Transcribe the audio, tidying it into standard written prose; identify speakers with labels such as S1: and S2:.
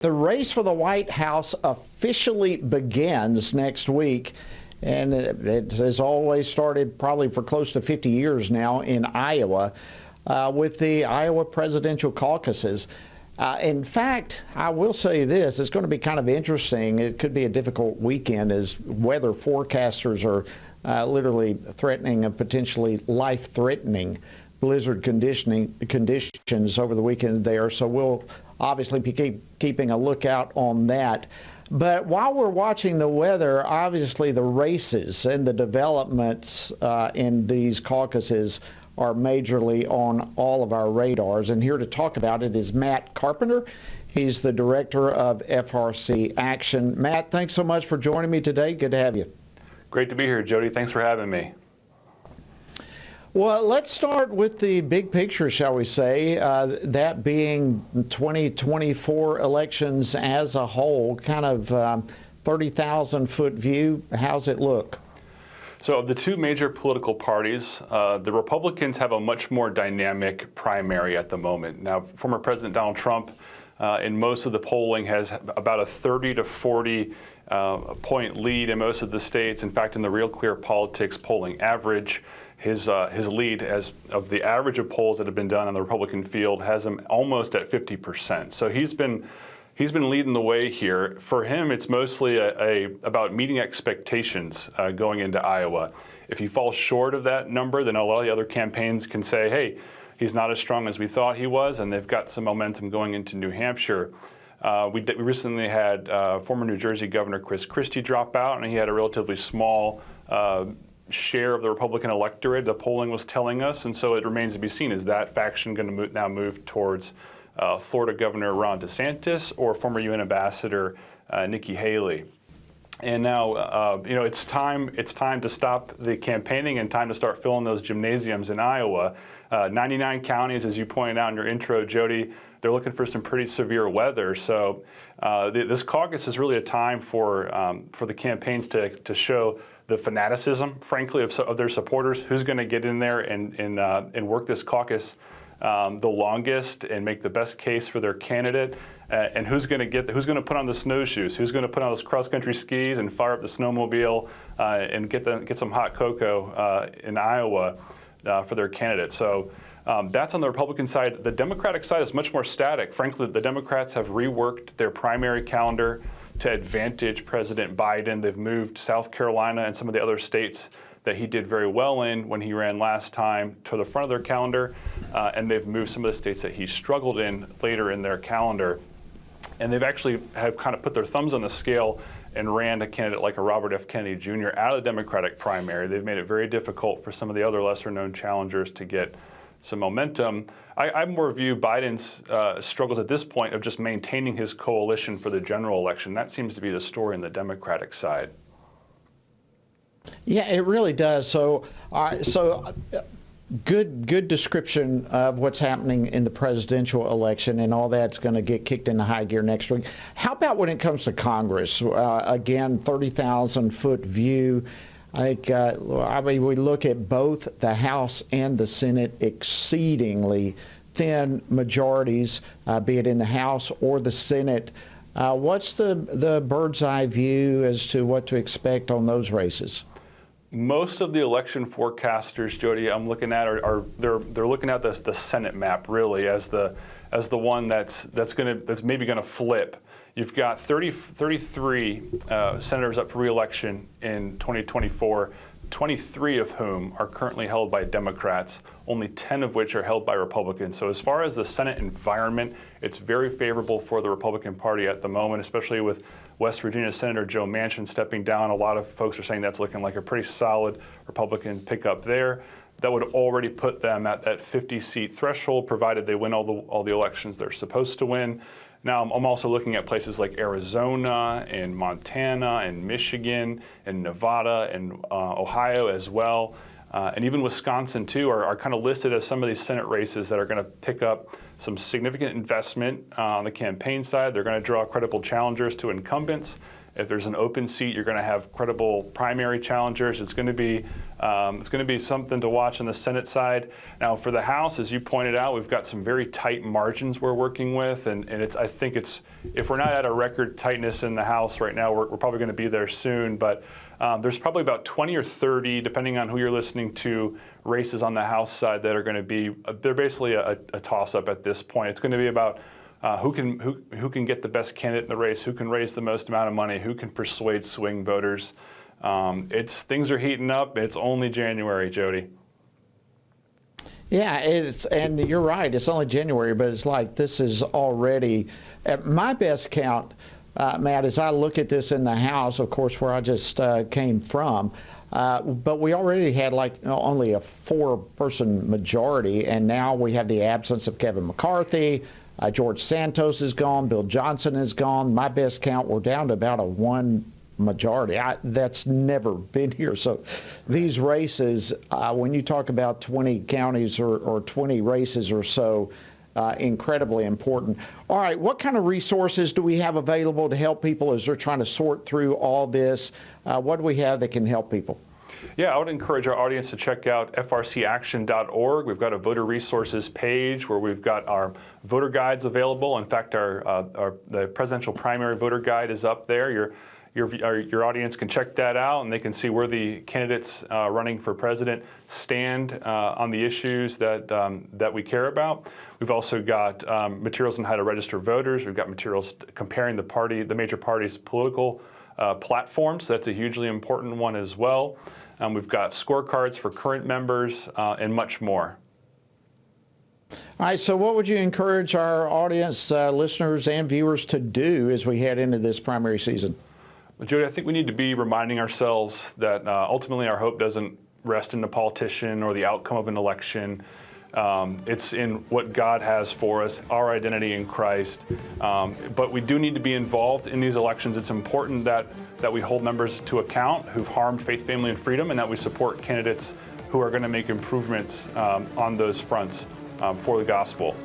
S1: The race for the White House officially begins next week, and it has always started probably for close to 50 years now in Iowa with the Iowa presidential caucuses. In fact, I will say this, it's going to be kind of interesting. It could be a difficult weekend as weather forecasters are literally threatening a potentially life-threatening blizzard conditions over the weekend there. So we'll obviously be keeping a lookout on that. But while we're watching the weather, obviously the races and the developments in these caucuses are majorly on all of our radars. And here to talk about it is Matt Carpenter. He's the director of FRC Action. Matt, thanks so much for joining me today. Good to have you.
S2: Great to be here, Jody. Thanks for having me.
S1: Well, let's start with the big picture, shall we say, that being 2024 elections as a whole, kind of 30,000-foot view. How's it look?
S2: So of the two major political parties, the Republicans have a much more dynamic primary at the moment. Now, former President Donald Trump, in most of the polling, has about a 30 to 40 point lead in most of the states. In fact, in the Real Clear Politics polling average, his lead, as of the average of polls that have been done on the Republican field, has him almost at 50%. So he's been leading the way here. For him, it's mostly about meeting expectations going into Iowa. If he falls short of that number, then a lot of the other campaigns can say, hey, he's not as strong as we thought he was, and they've got some momentum going into New Hampshire. We recently had former New Jersey Governor Chris Christie drop out, and he had a relatively small share of the Republican electorate, the polling was telling us, and so it remains to be seen. Is that faction going to now move towards Florida Governor Ron DeSantis or former UN Ambassador Nikki Haley? And now, it's time to stop the campaigning and time to start filling those gymnasiums in Iowa. 99 counties, as you pointed out in your intro, Jody, they're looking for some pretty severe weather. So this caucus is really a time for the campaigns to show the fanaticism, frankly, of their supporters. Who's going to get in there and work this caucus the longest and make the best case for their candidate, and who's going to put on the snowshoes, who's going to put on those cross-country skis and fire up the snowmobile and get some hot cocoa in Iowa for their candidate. So that's on the Republican side. The Democratic side is much more static. Frankly, the Democrats have reworked their primary calendar to advantage President Biden. They've moved South Carolina and some of the other states that he did very well in when he ran last time to the front of their calendar, and they've moved some of the states that he struggled in later in their calendar. And they've actually have kind of put their thumbs on the scale and ran a candidate like a Robert F. Kennedy Jr. out of the Democratic primary. They've made it very difficult for some of the other lesser-known challengers to get some momentum. I more view Biden's struggles at this point of just maintaining his coalition for the general election. That seems to be the story in the Democratic side.
S1: Yeah, it really does. So good description of what's happening in the presidential election, and all that's going to get kicked into high gear next week. How about when it comes to Congress? Again, 30,000-foot view. I think, we look at both the House and the Senate, exceedingly thin majorities, be it in the House or the Senate. What's the bird's eye view as to what to expect on those races?
S2: Most of the election forecasters, Jody, I'm looking at they're looking at the Senate map really as the one that's maybe going to flip. You've got 33 senators up for re-election in 2024, 23 of whom are currently held by Democrats, only 10 of which are held by Republicans. So as far as the Senate environment, it's very favorable for the Republican Party at the moment, especially with West Virginia Senator Joe Manchin stepping down. A lot of folks are saying that's looking like a pretty solid Republican pickup there. That would already put them at that 50-seat threshold, provided they win all the elections they're supposed to win. Now, I'm also looking at places like Arizona and Montana and Michigan and Nevada and Ohio as well. And even Wisconsin, too, are kind of listed as some of these Senate races that are going to pick up some significant investment on the campaign side. They're going to draw credible challengers to incumbents. If there's an open seat, you're going to have credible primary challengers. It's going to be something to watch on the Senate side. Now, for the House, as you pointed out, we've got some very tight margins we're working with, and I think if we're not at a record tightness in the House right now, we're probably going to be there soon. But there's probably about 20 or 30, depending on who you're listening to, races on the House side that are going to be they're basically a toss-up at this point. It's going to be about who can get the best candidate in the race, who can raise the most amount of money, who can persuade swing voters. Things are heating up. It's only January, Jody.
S1: Yeah, and you're right. It's only January, but it's like this is already at my best count, Matt. As I look at this in the House, of course, where I just came from, but we already had only a 4-person majority, and now we have the absence of Kevin McCarthy. George Santos is gone. Bill Johnson is gone. My best count, we're down to about a 1 majority. That's never been here. So these races, when you talk about 20 counties or 20 races or so, incredibly important. All right, what kind of resources do we have available to help people as they're trying to sort through all this? What do we have that can help people?
S2: Yeah, I would encourage our audience to check out frcaction.org. We've got a voter resources page where we've got our voter guides available. In fact, the presidential primary voter guide is up there. Your audience can check that out, and they can see where the candidates running for president stand on the issues that we care about. We've also got materials on how to register voters. We've got materials comparing the major parties' political platforms. That's a hugely important one as well. We've got scorecards for current members and much more.
S1: All right, so what would you encourage our audience, listeners and viewers to do as we head into this primary season?
S2: Well, Jody, I think we need to be reminding ourselves that ultimately our hope doesn't rest in the politician or the outcome of an election. It's in what God has for us, our identity in Christ. But we do need to be involved in these elections. It's important that we hold members to account who've harmed faith, family, and freedom, and that we support candidates who are going to make improvements on those fronts for the gospel.